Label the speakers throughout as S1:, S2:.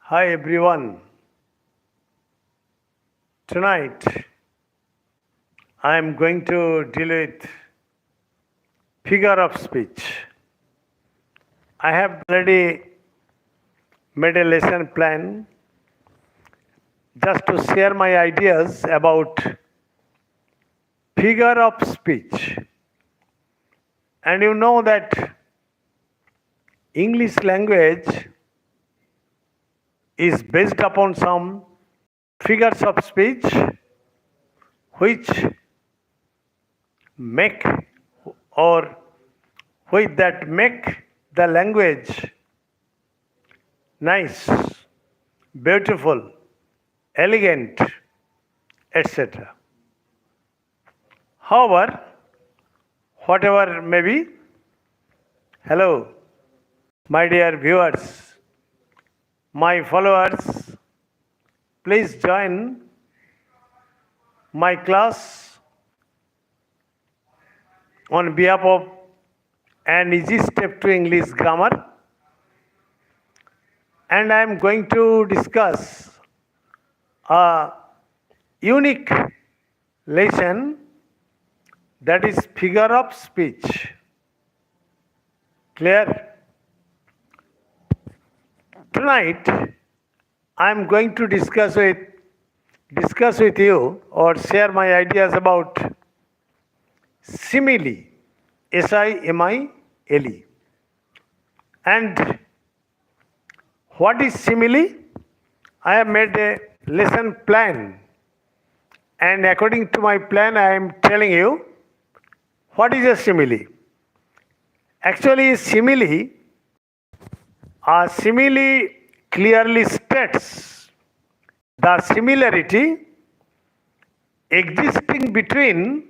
S1: Hi everyone. Tonight I am going to deal with figure of speech. I have already made a lesson plan just to share my ideas about figure of speech. And you know that English language is based upon some figures of speech which make or which that make the language nice, beautiful, elegant, etc. However, whatever may be, hello, my dear viewers, my followers, please join my class on behalf of an easy step to English grammar, and I am going to discuss a unique lesson, that is figure of speech. Clear? Tonight I am going to discuss with you or share my ideas about simile, SIMILE. And what is simile? I have made a lesson plan, and according to my plan I am telling you what is a simile. Actually, simile clearly states the similarity existing between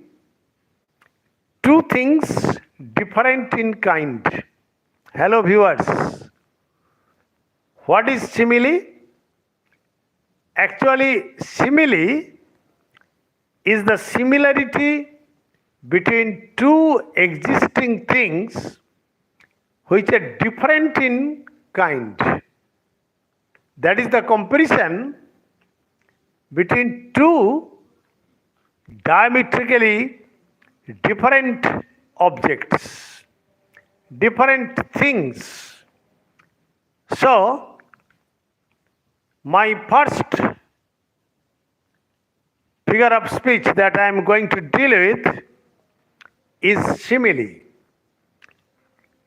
S1: two things different in kind. Hello viewers, what is simile? Actually, simile is the similarity between two existing things which are different in kind. That is the comparison between two diametrically different objects, different things. So, my first figure of speech that I am going to deal with is simile.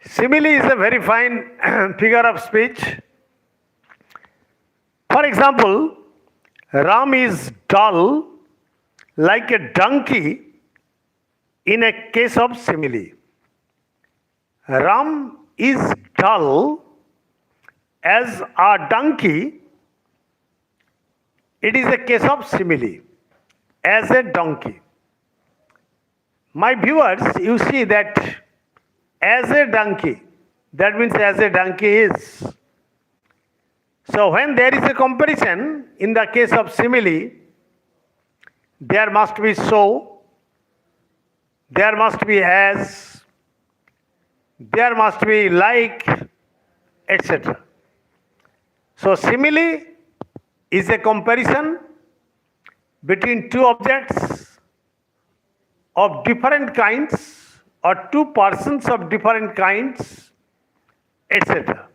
S1: Simile is a very fine figure of speech. For example, Ram is dull like a donkey in a case of simile. Ram is dull as a donkey. It is a case of simile, as a donkey. My viewers, you see that as a donkey, that means as a donkey is. So when there is a comparison, in the case of simile, there must be so, there must be as, there must be like, etc. So simile is a comparison between two objects of different kinds or two persons of different kinds, etc.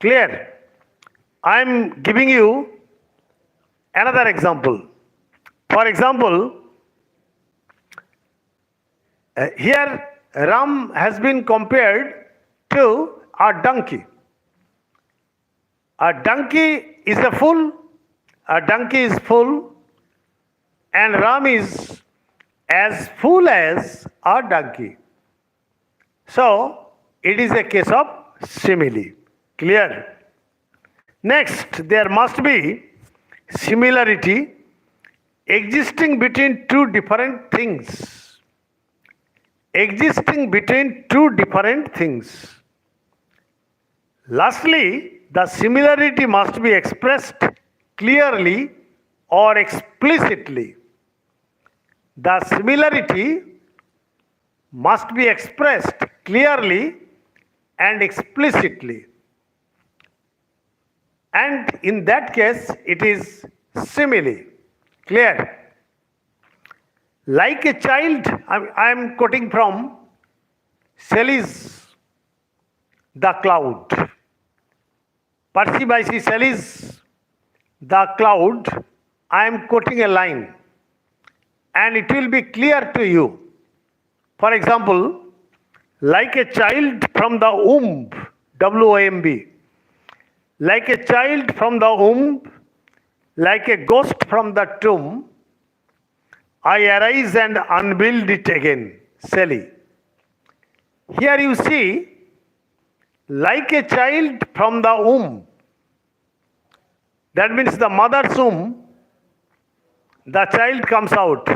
S1: Clear? I am giving you another example. For example, here Ram has been compared to a donkey. A donkey is a fool, a donkey is full, and Ram is as full as a donkey. So, it is a case of simile. Clear? Next, there must be similarity existing between two different things. Existing between two different things. Lastly, the similarity must be expressed clearly or explicitly. The similarity must be expressed clearly and explicitly. And in that case, it is simile. Clear? Like a child, I am quoting from Shelley's The Cloud. Percy Bysshe Shelley's The Cloud, I am quoting a line and it will be clear to you. For example, like a child from the womb, WOMB, like a child from the womb, like a ghost from the tomb, I arise and unbuild it again, Shelley. Here you see, like a child from the womb. That means the mother's womb, the child comes out.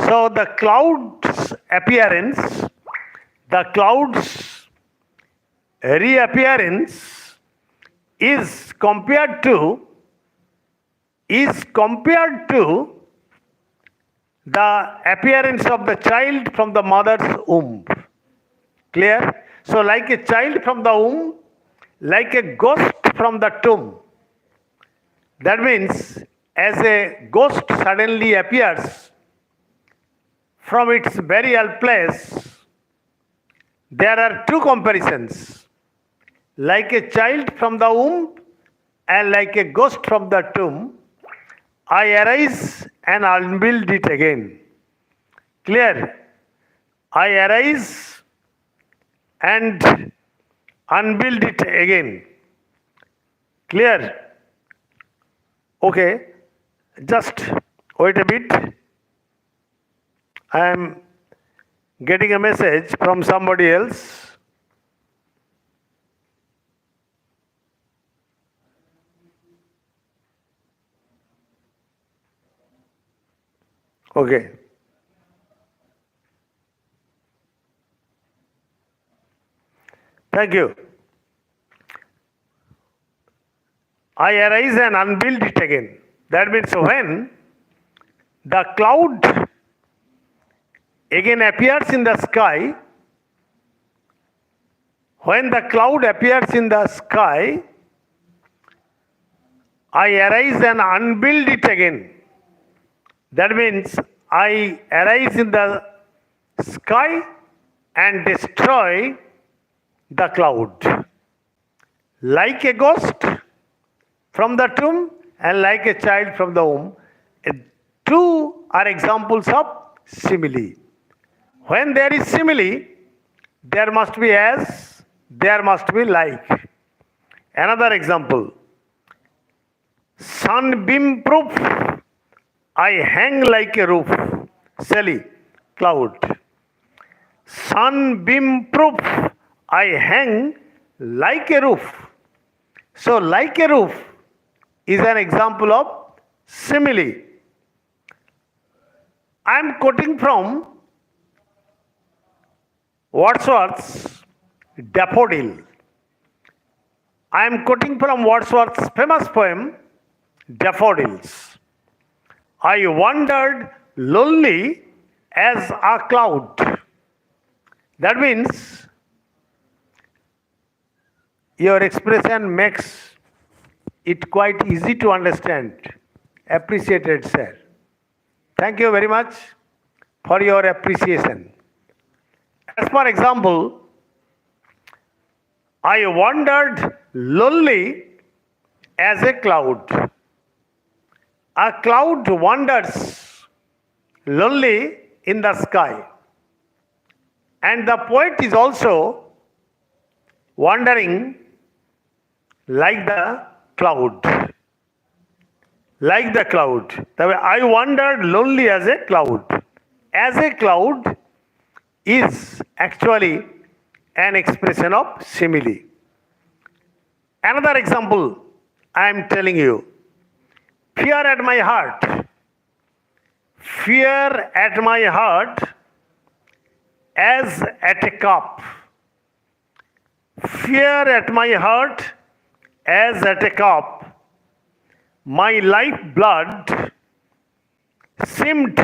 S1: So the cloud's appearance, the cloud's reappearance is compared to the appearance of the child from the mother's womb. Clear? So like a child from the womb, like a ghost from the tomb. That means as a ghost suddenly appears from its burial place, there are two comparisons. Like a child from the womb and like a ghost from the tomb, I arise and unbuild it again. Clear? I arise and unbuild it again. Clear? Okay, just wait a bit. I am getting a message from somebody else. Okay. Thank you. I arise and unbuild it again. That means when the cloud again appears in the sky, when the cloud appears in the sky, I arise and unbuild it again. That means I arise in the sky and destroy the cloud. Like a ghost from the tomb and like a child from the womb. Two are examples of simile. When there is simile, there must be as, there must be like. Another example. Sunbeam proof, I hang like a roof. Shelley, cloud. Sunbeam proof, I hang like a roof. So, like a roof is an example of simile. I am quoting from Wordsworth's Daffodil. I am quoting from Wordsworth's famous poem, Daffodils. I wandered lonely as a cloud. That means your expression makes it quite easy to understand. Appreciated, sir. Thank you very much for your appreciation. As for example, I wandered lonely as a cloud. A cloud wanders lonely in the sky. And the poet is also wandering like the cloud. Like the cloud. I wandered lonely as a cloud. As a cloud is actually an expression of simile. Another example I am telling you. Fear at my heart. Fear at my heart as at a cup. Fear at my heart as at a cup. My life blood seemed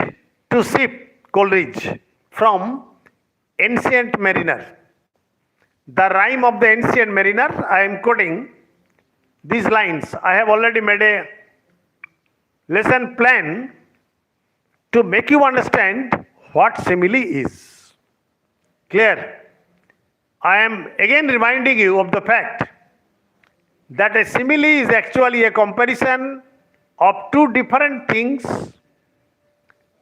S1: to sip, Coleridge, from Ancient Mariner. The rhyme of the Ancient Mariner I am quoting. these lines. I have already made a lesson plan to make you understand what simile is. Clear? I am again reminding you of the fact that a simile is actually a comparison of two different things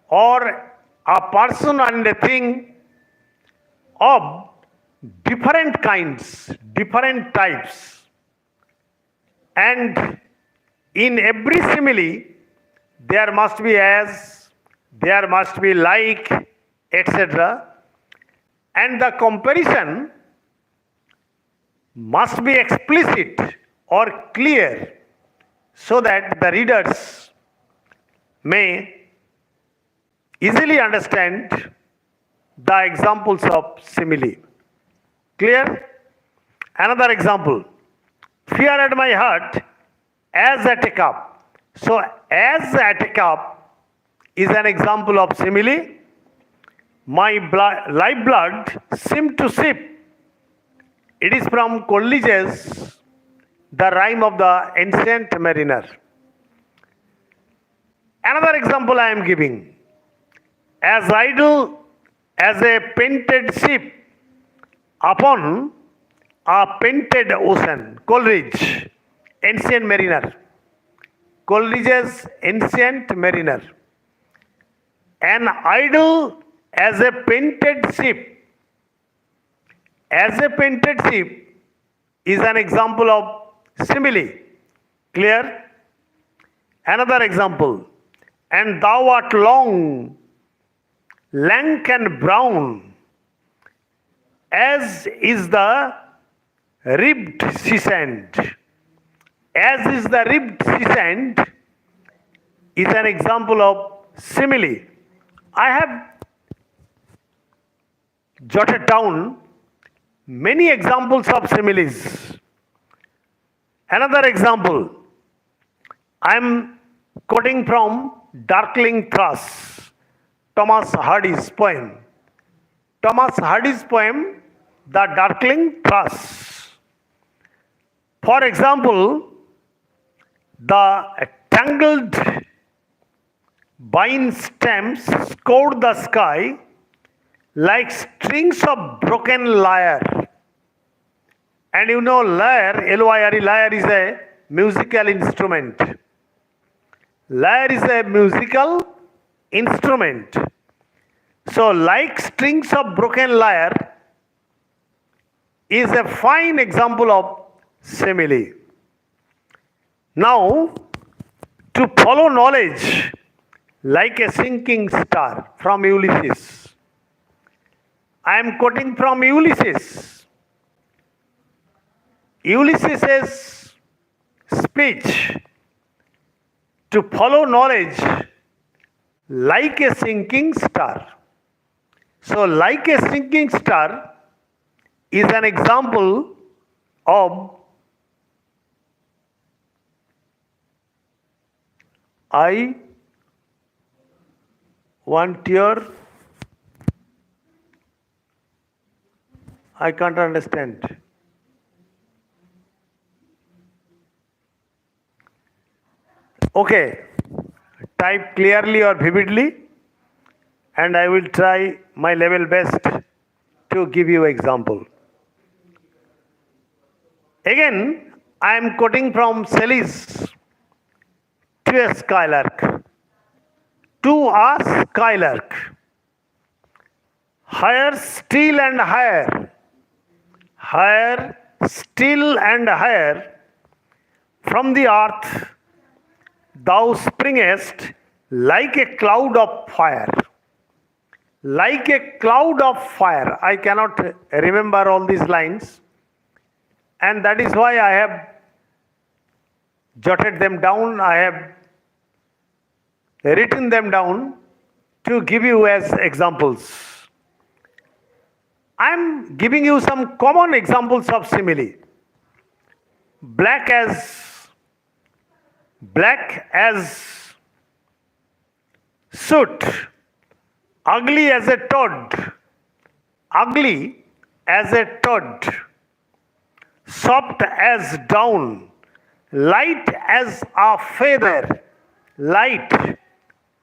S1: or a person and a thing of different kinds, different types. And in every simile, there must be as, there must be like, etc. And the comparison must be explicit or clear so that the readers may easily understand the examples of simile. Clear? Another example. Fear at my heart as at a cup. So, as at a cup is an example of simile. My lifeblood seemed to sip. It is from Coleridge's The Rime of the Ancient Mariner. Another example I am giving. As idle as a painted ship upon a painted ocean. Coleridge, Ancient Mariner. Coleridge's Ancient Mariner. An idle as a painted ship. As a painted ship is an example of simile. Clear? Another example. And thou art long, lank and brown, as is the ribbed sea sand. As is the ribbed sea sand is an example of simile. I have jotted down many examples of similes. Another example, I am quoting from Darkling Thrush, Thomas Hardy's poem. Thomas Hardy's poem, The Darkling Thrush. For example, the tangled vine stems scored the sky like strings of broken lyre. And you know lyre, L-Y-R-E, lyre is a musical instrument. Lyre is a musical instrument. So like strings of broken lyre is a fine example of simile. Now, to follow knowledge like a sinking star from Ulysses. I am quoting from Ulysses. Ulysses' speech, to follow knowledge like a sinking star. So, like a sinking star is an example of I want your, I can't understand. Okay, type clearly or vividly, and I will try my level best to give you example. Again, I am quoting from Shelley's To a Skylark. To a skylark, higher still and higher, higher still and higher, from the earth thou springest like a cloud of fire. Like a cloud of fire. I cannot remember all these lines, and that is why I have jotted them down. I have written them down to give you as examples. I am giving you some common examples of simile. Black as soot, ugly as a toad, ugly as a toad, soft as down, light as a feather, light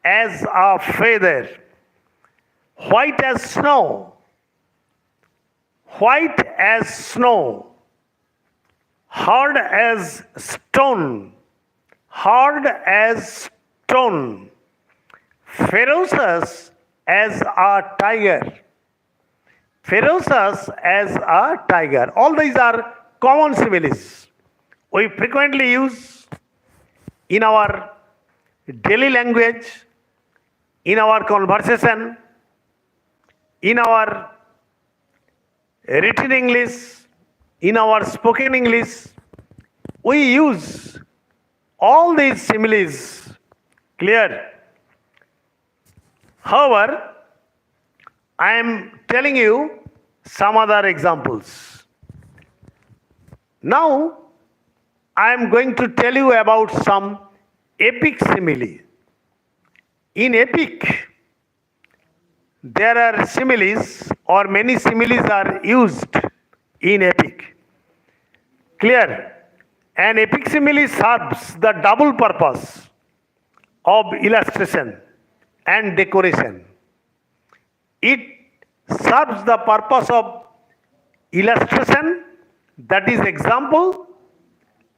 S1: as a feather, white as snow, white as snow, hard as stone, hard as stone, ferocious as a tiger, ferocious as a tiger. All these are common similes we frequently use in our daily language, in our conversation, in our written English, in our spoken English. We use all these similes. Clear? However, I am telling you some other examples. Now, I am going to tell you about some epic simile. In epic, there are similes, or many similes are used in epic. Clear? An epic simile serves the double purpose of illustration and decoration. It serves the purpose of illustration, that is example,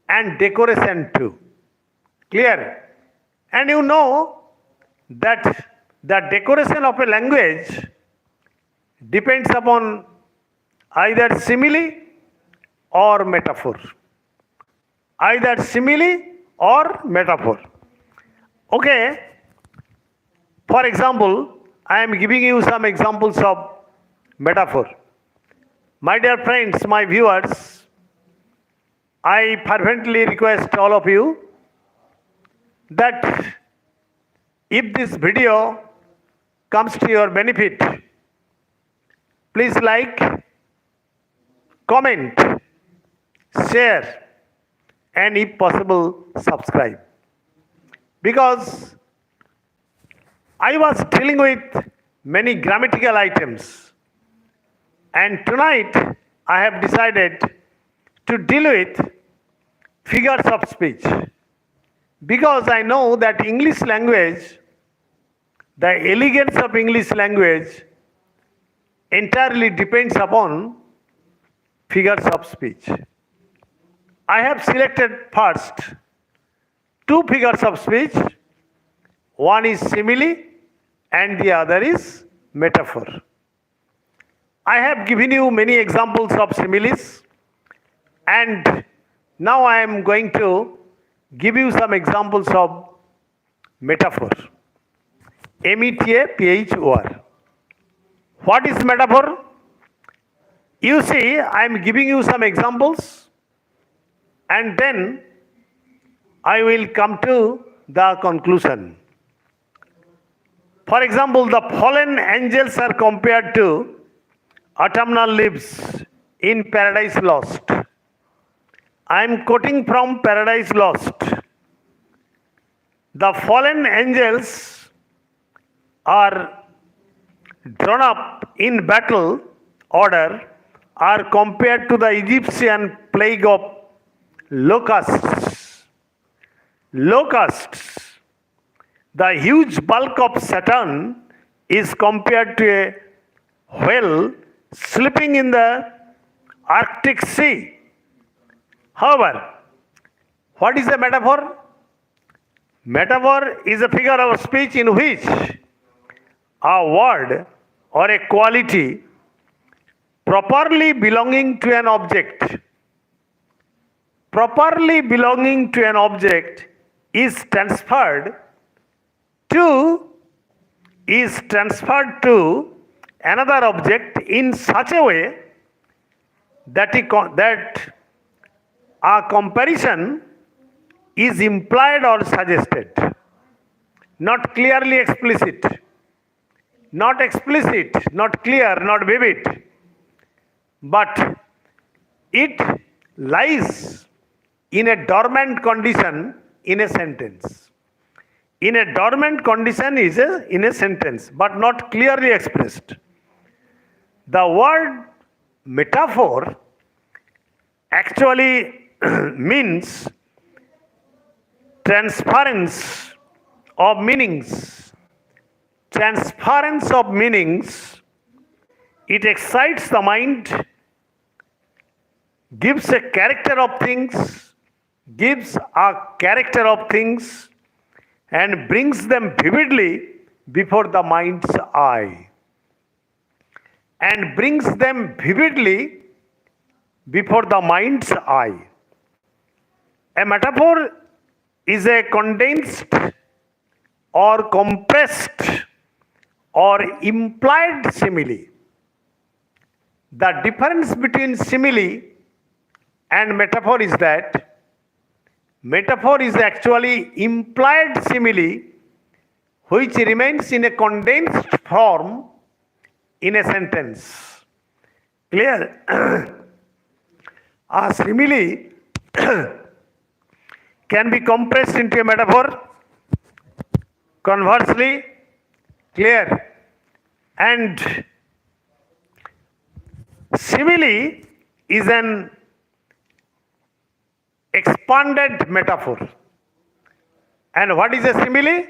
S1: and decoration too. Clear? And you know that the decoration of a language depends upon either simile or metaphor. Either simile or metaphor. Okay. For example, I am giving you some examples of metaphor. My dear friends, my viewers, I fervently request all of you that if this video comes to your benefit, please like, comment, share, and if possible, subscribe. Because I was dealing with many grammatical items, and tonight I have decided to deal with figures of speech. Because I know that English language, the elegance of English language entirely depends upon figures of speech. I have selected first two figures of speech. One is simile and the other is metaphor. I have given you many examples of similes, and now I am going to give you some examples of metaphor. METAPHOR. What is metaphor? You see, I am giving you some examples, and then I will come to the conclusion. For example, the fallen angels are compared to autumnal leaves in Paradise Lost. I am quoting from Paradise Lost. The fallen angels are drawn up in battle order, are compared to the Egyptian plague of locusts. Locusts. The huge bulk of Saturn is compared to a whale sleeping in the Arctic Sea. However, what is a metaphor? Metaphor is a figure of speech in which a word or a quality properly belonging to an object is transferred to another object in such a way that a comparison is implied or suggested, not clearly explicit, not clear, not vivid, but it lies in a dormant condition in a sentence. In a dormant condition is in a sentence, but not clearly expressed. The word metaphor actually means transference of meanings. Transference of meanings, it excites the mind, gives a character of things, gives a character of things, and brings them vividly before the mind's eye. And brings them vividly before the mind's eye. A metaphor is a condensed or compressed or implied simile. The difference between simile and metaphor is that metaphor is actually implied simile which remains in a condensed form in a sentence. Clear? A simile can be compressed into a metaphor. Conversely, clear? And simile is an expanded metaphor. And what is a simile?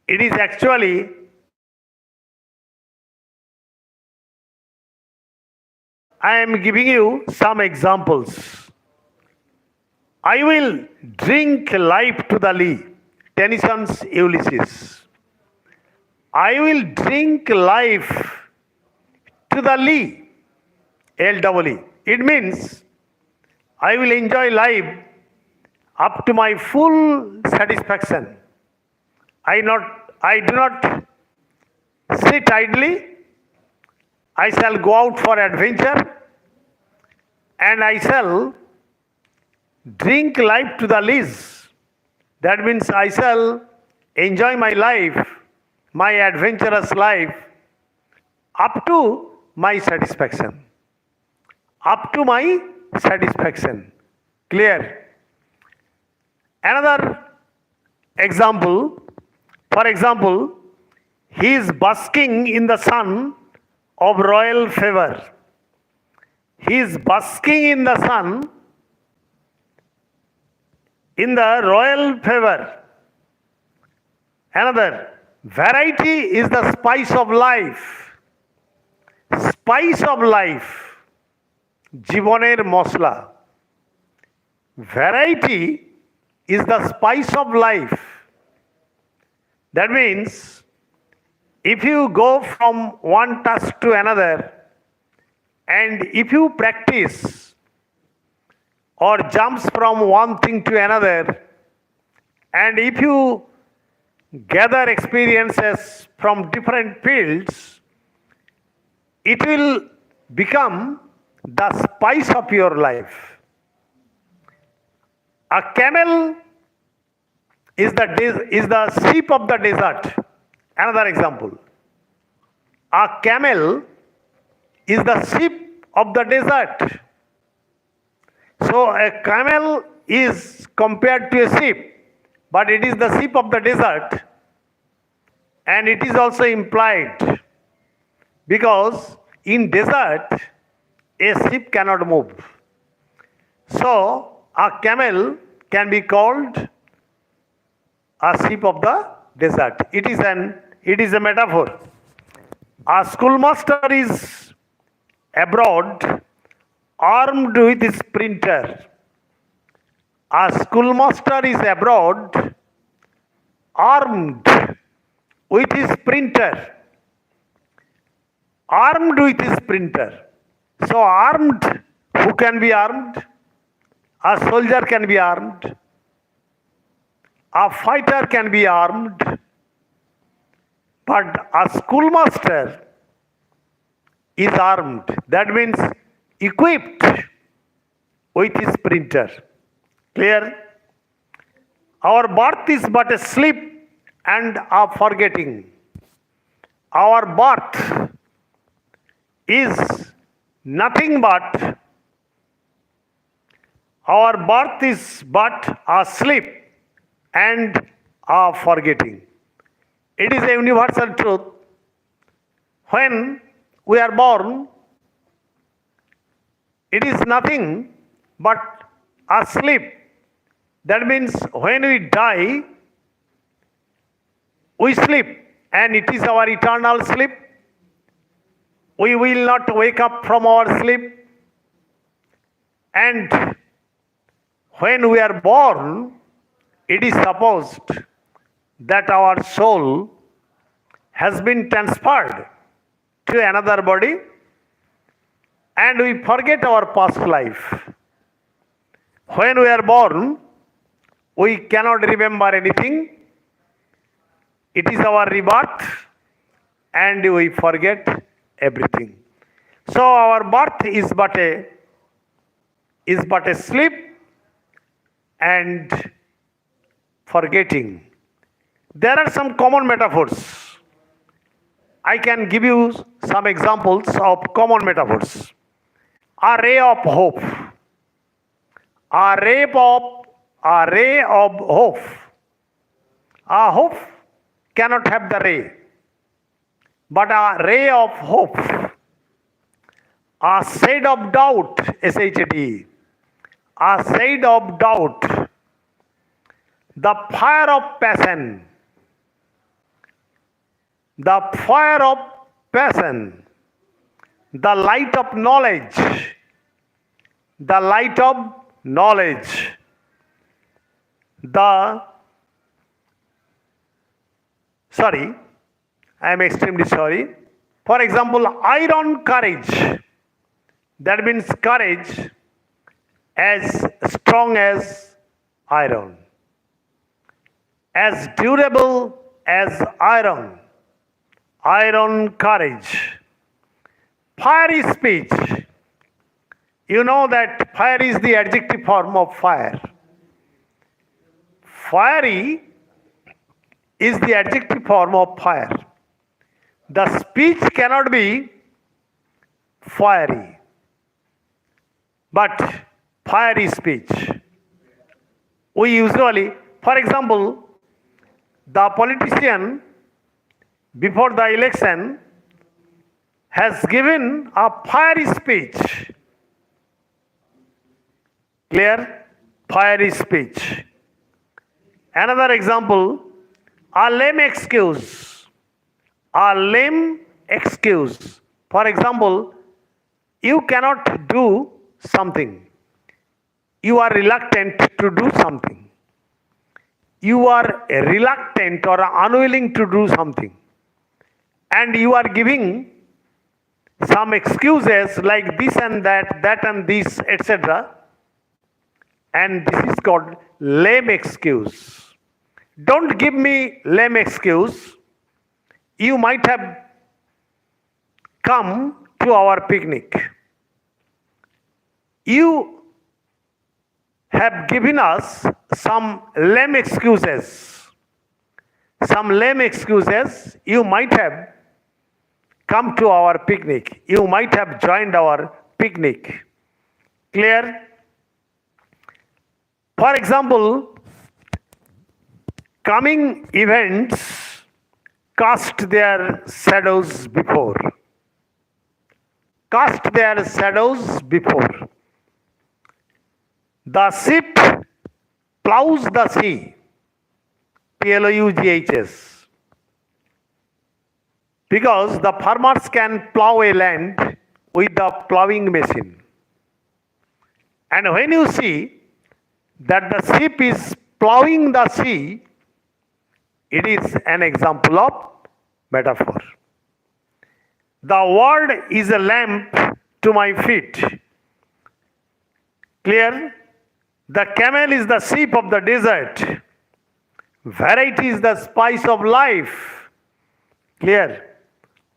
S1: It is actually I am giving you some examples. I will drink life to the lee. Tennyson's Ulysses. I will drink life to the lee. L-E-E. It means I will enjoy life up to my full satisfaction. I do not sit idly. I shall go out for adventure and I shall drink life to the lees. That means I shall enjoy my life, my adventurous life, up to my satisfaction. Up to my satisfaction. Clear? Another example, for example, he is basking in the sun of royal favor. He is basking in the sun in the royal favor. Another, variety is the spice of life. Spice of life. Jiboner mosla. Variety is the spice of life. That means if you go from one task to another and if you practice or jumps from one thing to another and if you gather experiences from different fields, it will become the spice of your life. A camel is the sheep of the desert. Another example. A camel is the sheep of the desert. So a camel is compared to a sheep, but it is the sheep of the desert, and it is also implied because in desert a sheep cannot move. So a camel can be called a sheep of the desert. It is a metaphor. A schoolmaster is abroad armed with his printer. A schoolmaster is abroad armed with his printer. Armed with his printer. So armed, who can be armed? A soldier can be armed. A fighter can be armed. But a schoolmaster is armed. That means equipped with his printer. Clear? Our birth is but a sleep and a forgetting. Our birth is nothing but a sleep and a forgetting. It is a universal truth. When we are born, it is nothing but a sleep That means when we die, we sleep, and it is our eternal sleep. We will not wake up from our sleep. And when we are born, it is supposed that our soul has been transferred to another body, and we forget our past life. When we are born, we cannot remember anything. It is our rebirth, and we forget everything. So our birth is but a sleep and forgetting. There are some common metaphors. I can give you some examples of common metaphors. A ray of hope. A ray of hope. A hope cannot have the ray, but a ray of hope. A shade of doubt, S-H-A-D-E. A shade of doubt. The fire of passion. The fire of passion. The light of knowledge. The light of knowledge. I am extremely sorry. For example, iron courage. That means courage as strong as iron, as durable as iron. Iron courage. Fiery speech. You know that fire is the adjective form of fire. Fiery is the adjective form of fire. The speech cannot be fiery, but fiery speech. We usually, for example, the politician before the election has given a fiery speech. Clear? Fiery speech. Another example, a lame excuse. A lame excuse. For example, you cannot do something. You are reluctant to do something. You are reluctant or unwilling to do something. And you are giving some excuses like this and that, that and this, etc. And this is called lame excuse. Don't give me lame excuse. You might have come to our picnic. You have given us some lame excuses. Some lame excuses. You might have come to our picnic. You might have joined our picnic. Clear? For example, coming events cast their shadows before. Cast their shadows before. The ship plows the sea. P-L-O-U-G-H-S. Because the farmers can plow a land with the plowing machine. And when you see that the ship is plowing the sea, it is an example of metaphor. The word is a lamp to my feet. Clear? The camel is the sheep of the desert. Variety is the spice of life. Clear?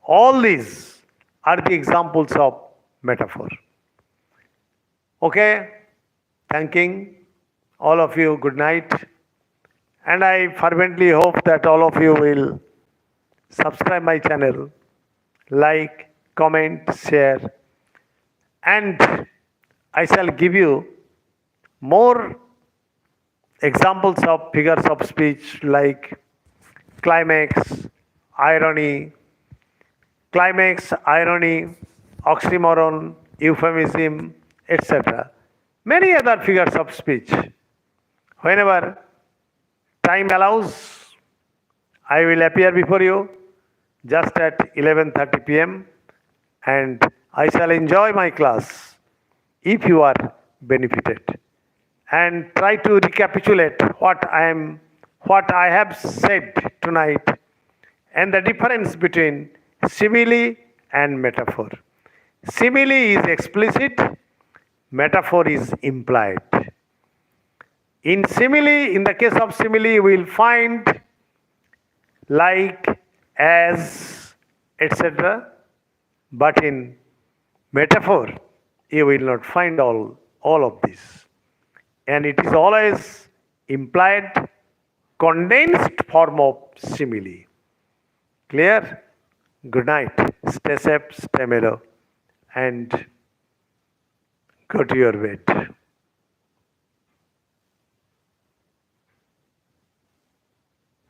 S1: All these are the examples of metaphor. Okay? Thanking all of you. Good night. And I fervently hope that all of you will subscribe my channel, like, comment, share, and I shall give you more examples of figures of speech like climax, irony, oxymoron, euphemism, etc. Many other figures of speech Whenever time allows, I will appear before you just at 11:30 p.m. and I shall enjoy my class if you are benefited and try to recapitulate what I have said tonight and the difference between simile and metaphor. Simile is explicit, metaphor is implied. In the case of simile, you will find like, as, etc. But in metaphor, you will not find all of this. And it is always implied, condensed form of simile. Clear? Good night. Stay safe, stay mellow, and go to your bed.